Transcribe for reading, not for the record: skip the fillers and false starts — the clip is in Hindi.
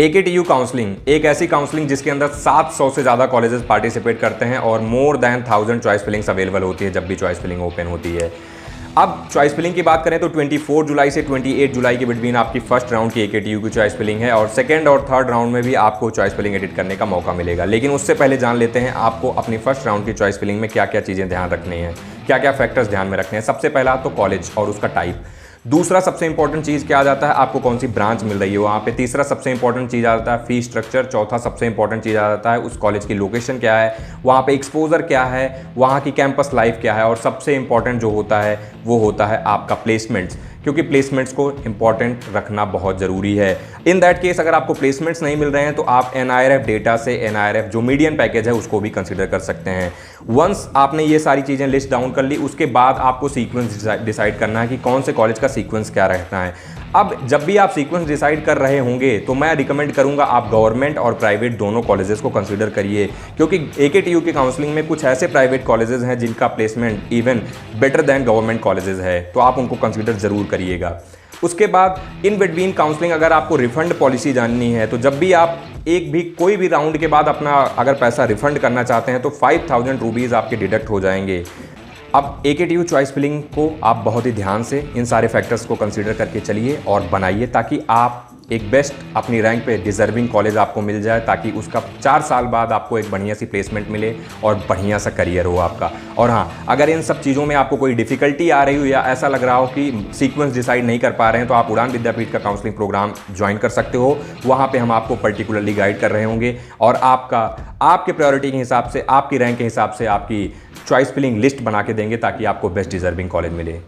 AKTU काउंसलिंग एक ऐसी काउंसलिंग जिसके अंदर 700 से ज़्यादा कॉलेजेस पार्टिसिपेट करते हैं और more than 1000 choice fillings available होती है जब भी चॉइस फिलिंग ओपन होती है। अब चॉइस फिलिंग की बात करें तो 24 जुलाई से 28 जुलाई के बिटवीन आपकी फर्स्ट राउंड की AKTU की चॉइस फिलिंग है और सेकंड और थर्ड राउंड में भी आपको चॉइस फिलिंग एडिट करने का मौका मिलेगा। लेकिन उससे पहले जान लेते हैं आपको अपनी फर्स्ट राउंड की चॉइस फिलिंग में क्या क्या चीज़ें ध्यान रखनी है, क्या क्या फैक्टर्स ध्यान में रखने हैं। सबसे पहला तो कॉलेज और उसका टाइप। दूसरा सबसे इंपॉर्टेंट चीज़ क्या आ जाता है, आपको कौन सी ब्रांच मिल रही है वहाँ पे। तीसरा सबसे इंपॉर्टेंट चीज़ आ जाता है फी स्ट्रक्चर। चौथा सबसे इंपॉर्टेंट चीज़ आ जाता है उस कॉलेज की लोकेशन क्या है, वहाँ पे एक्सपोजर क्या है, वहाँ की कैंपस लाइफ क्या है और सबसे इंपॉर्टेंट जो होता है वो होता है आपका प्लेसमेंट्स, क्योंकि प्लेसमेंट्स को इंपॉर्टेंट रखना बहुत ज़रूरी है। इन दैट केस अगर आपको प्लेसमेंट्स नहीं मिल रहे हैं तो आप NIRF डेटा से NIRF जो मीडियन पैकेज है उसको भी कंसीडर कर सकते हैं। वंस आपने ये सारी चीज़ें लिस्ट डाउन कर ली उसके बाद आपको सीक्वेंस डिसाइड करना है कि कौन से कॉलेज का सीक्वेंस क्या रहना है। अब जब भी आप सीक्वेंस डिसाइड कर रहे होंगे तो मैं रिकमेंड करूंगा आप गवर्नमेंट और प्राइवेट दोनों कॉलेजेस को कंसीडर करिए, क्योंकि AKTU की काउंसलिंग में कुछ ऐसे प्राइवेट कॉलेजेस हैं जिनका placement even better than government colleges है, तो आप उनको कंसीडर जरूर करिएगा। उसके बाद इन बिटवीन काउंसलिंग अगर आपको रिफंड पॉलिसी जाननी है तो जब भी आप कोई भी राउंड के बाद अपना अगर पैसा रिफंड करना चाहते हैं तो 5000 रुपीज़ आपके डिडक्ट हो जाएंगे। अब AKTU चॉइस फिलिंग को आप बहुत ही ध्यान से इन सारे फैक्टर्स को कंसीडर करके चलिए और बनाइए ताकि आप एक बेस्ट अपनी रैंक पे डिजर्विंग कॉलेज आपको मिल जाए, ताकि उसका 4 साल बाद आपको एक बढ़िया सी प्लेसमेंट मिले और बढ़िया सा करियर हो आपका। और हाँ, अगर इन सब चीज़ों में आपको कोई डिफ़िकल्टी आ रही हो या ऐसा लग रहा हो कि सीक्वेंस डिसाइड नहीं कर पा रहे हैं तो आप उड़ान विद्यापीठ का काउंसलिंग प्रोग्राम ज्वाइन कर सकते हो। वहाँ पर हम आपको पर्टिकुलरली गाइड कर रहे होंगे और आपके प्रायोरिटी के हिसाब से, आपकी रैंक के हिसाब से आपकी चॉइस फिलिंग लिस्ट बना के देंगे ताकि आपको बेस्ट डिजर्विंग कॉलेज मिले।